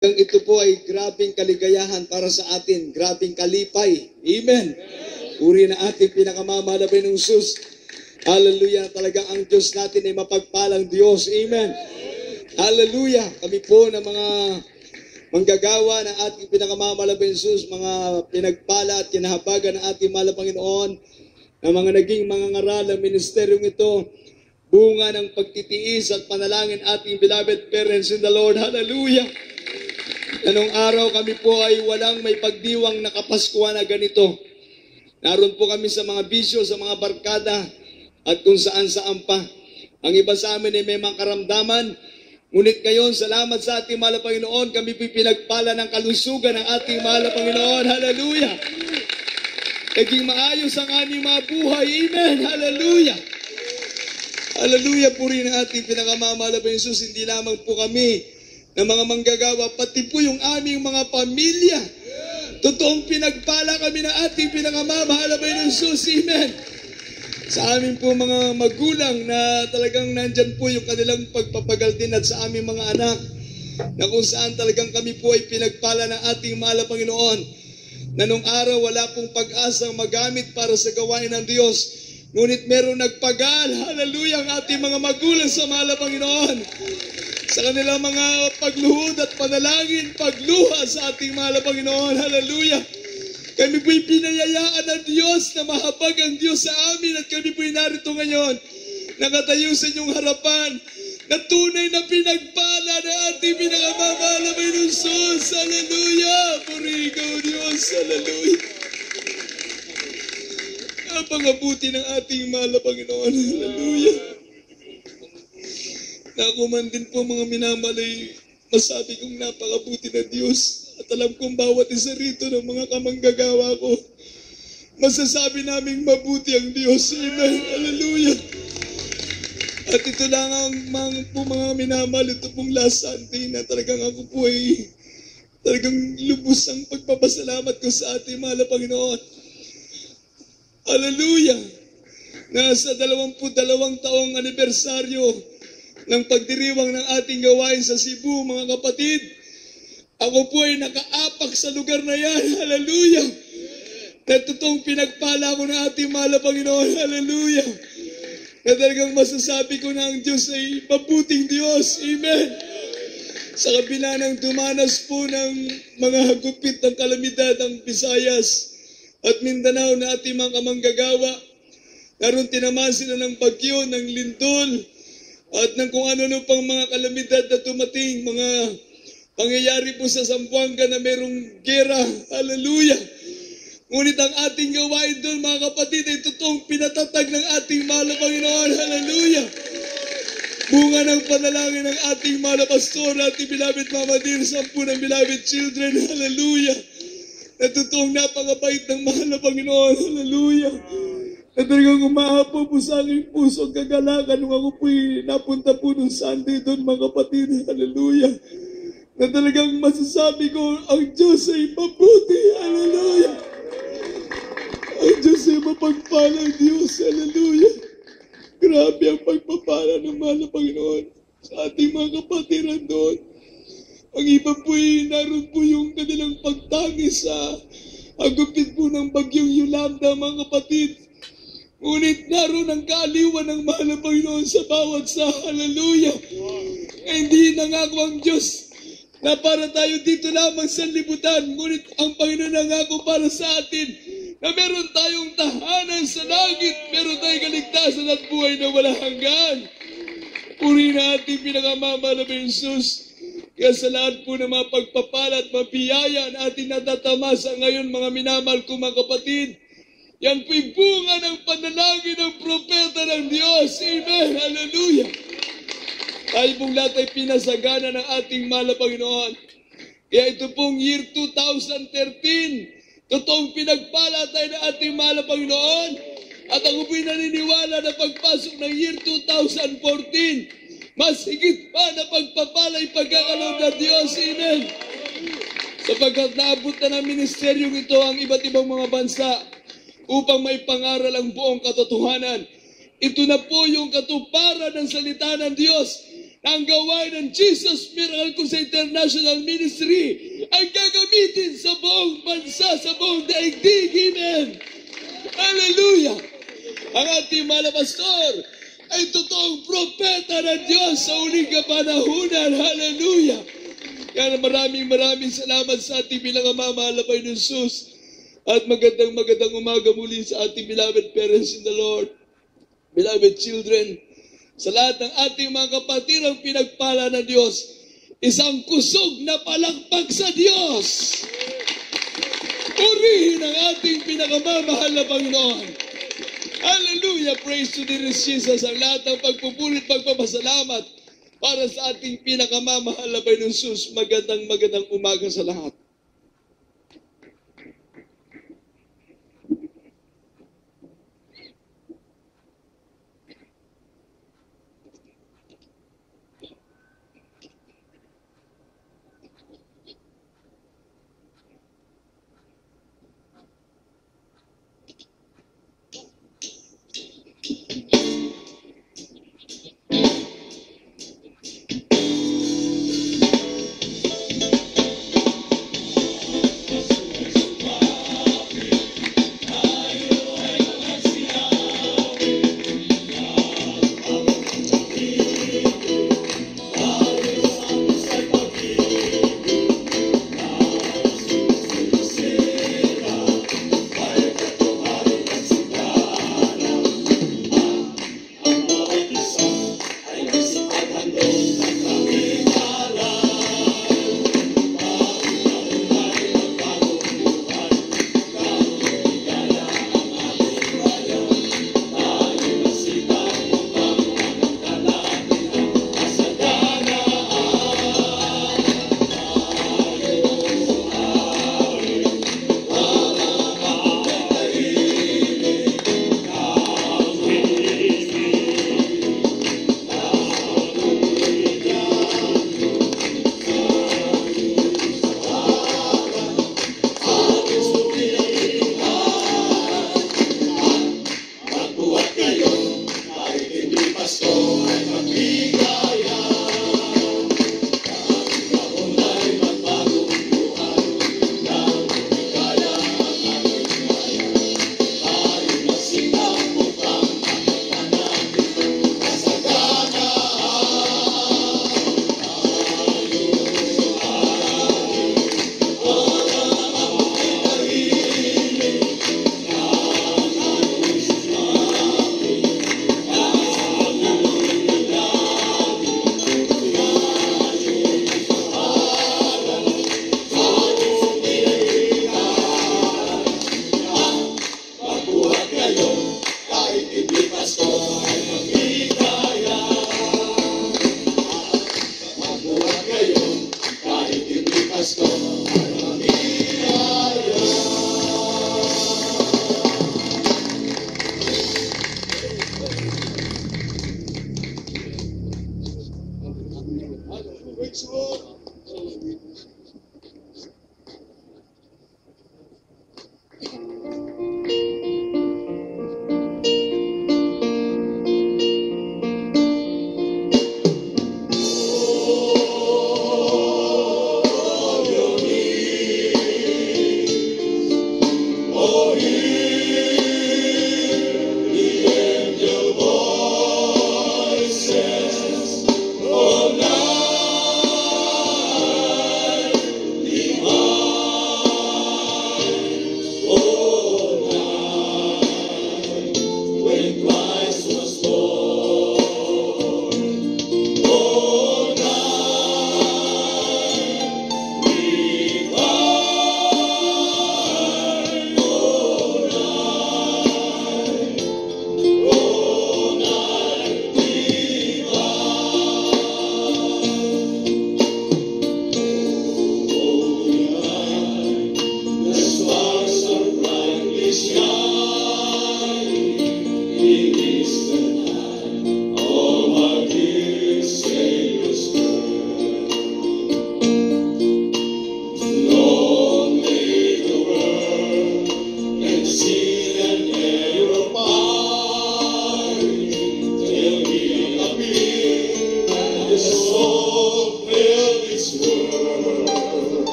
Ito po ay grabing kaligayahan para sa atin, grabing kalipay. Amen. Uri na ating pinakamamahal na Sus. Hallelujah. Talaga ang Diyos natin ay mapagpalang Diyos. Amen. Hallelujah. Kami po ng mga manggagawa ng ating pinakamamahal na Sus, mga pinagpala at kinahabagan ng ating mahal na Panginoon, na mga naging mga ngaral ng ministeryong ito, bunga ng pagtitiis at panalangin ating beloved parents in the Lord. Hallelujah. Anong araw kami po ay walang may pagdiwang na Kapaskuhan na ganito. Naroon po kami sa mga bisyo, sa mga barkada, at kung saan-saan pa. Ang iba sa amin ay may mga karamdaman. Ngunit ngayon, salamat sa ating mahal na Panginoon, kami po pinagpala ng kalusugan ng ating mahal na Panginoon. Hallelujah! Naging maayos ang aming mga buhay. Amen! Hallelujah! Hallelujah! Puri ng ating pinakamamahal na Jesus, hindi lamang po kami na mga manggagawa, pati po yung aming mga pamilya. Totoong pinagpala kami ng ating pinakamamahal na Jesus. Amen! Sa amin po mga magulang na talagang nandyan po yung kanilang pagpapagal din at sa aming mga anak na kung saan talagang kami po ay pinagpala ng ating mahal na Panginoon na nung araw wala pong pag-asang magamit para sa gawain ng Diyos. Ngunit meron nagpagal, hallelujah, ang ating mga magulang sa mahal na Panginoon. Sa kanilang mga pagluhod at panalangin, pagluha sa ating mahal na Panginoon, hallelujah. Kami po'y pinayayaan ng Diyos na mahabag ang Diyos sa amin at kami po'y narito ngayon, nakatayo sa inyong harapan, na tunay na pinagpala na ating pinakamamahal na Jesus, hallelujah. Puri ikaw Diyos, hallelujah. Napangabuti ng ating mahal na Panginoon, hallelujah. Na ako man din po mga minamalay, masabi kong napakabuti na Diyos. At alam kong bawat isa rito ng mga kamanggagawa ko, masasabi naming mabuti ang Diyos. Amen. Hallelujah. At ito lang ang mga minamahal, ito pong last Sunday na talagang ako po ay talagang lubos ang pagpapasalamat ko sa ating mahal na Panginoon. Hallelujah. Nasa 22 taong anibersaryo ng pagdiriwang ng ating gawain sa Cebu, mga kapatid. Ako po ay nakaapak sa lugar na yan. Hallelujah. Na totoong pinagpala ko ng ating mahal na Panginoon. Hallelujah. Na talagang masasabi ko na ang Diyos ay mabuting Diyos. Amen. Sa kabila ng dumanas po ng mga hagupit ng kalamidad ang Visayas at Mindanao na ating mga kamanggagawa, naroon tinamaan sila ng bagyo, ng lindol, at ng kung ano-ano pang mga kalamidad na dumating, mga pangyayari po sa Zamboanga na merong gera. Hallelujah. Ngunit ang ating gawain doon, mga kapatid, ay totoong pinatatag ng ating mahal na Panginoon. Hallelujah. Bunga ng panalangin ng ating mahal na pastor, ating beloved Mama Dear, 10 ng beloved children. Hallelujah. Na totoong napakabait ng mahal na Panginoon. Hallelujah. Na talagang umahapo po sa aking puso ang kagalakan nung ako po'y napunta po nung Sunday doon, mga kapatid. Hallelujah. Na talagang masasabi ko, ang Diyos ay mabuti. Hallelujah. Ang Diyos ay mapagpalang Diyos. Hallelujah. Grabe ang pagpapala ng mahal na Panginoon sa ating mga kapatiran doon. Ang iba po'y naroon po yung kanilang pagtangis sa agupit po ng bagyong Yolanda, mga kapatid. Ngunit naroon ang kaaliwan ng mahal na Panginoon sa bawat sa hallelujah. Hindi nangako ang Diyos na para tayo dito lamang sa libutan, ngunit ang Panginoon nangako para sa atin na meron tayong tahanan sa langit, meron tayong kaligtasan at buhay na walang hanggan. Puri na ating pinakamamahal na Jesus. Kaya sa lahat po ng mga pagpapala at mabiyaya na ating natatamasa ngayon, mga minamahal ko mga kapatid, yan po'y bunga ng panalangin ng propeta ng Diyos. Amen. Hallelujah. Tayo pong lahat ay pinasagana ng ating mahal na Panginoon. Kaya ito pong year 2013, totoong pinagpala tayo ng ating mahal na Panginoon. At ako po'y naniniwala na pagpasok ng year 2014, mas higit pa na pagpapala'y pagkakalob ng Diyos. Amen. Sapagkat naabot na ng ministeryong ito ang iba't ibang mga bansa upang may pangaral ang buong katotohanan. Ito na po yung katuparan ng salita ng Diyos na ang gawain ng Jesus Miracle Crusade International Ministry ay gagamitin sa buong bansa, sa buong daigdig. Amen. Hallelujah. Ang ating mga pastor ay totoong propeta ng Diyos sa uling kapanahunan. Hallelujah. Kaya maraming salamat sa ating pinangamamahal na Panginoon Jesus. At magandang umaga muli sa ating beloved parents in the Lord, beloved children, sa lahat ng ating mga kapatirang pinagpala ng Diyos. Isang kusog na palakpak sa Diyos. Purihin ang ating pinakamamahal na Panginoon. Hallelujah! Praise to the Jesus. Ang lahat ng pagpupulit, pagpapasalamat para sa ating pinakamamahal na Panginoon Jesus. Magandang umaga sa lahat.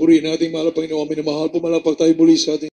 Purihin nating mahal ang Panginoon. Minamahal po, malapag tayo muli sa ating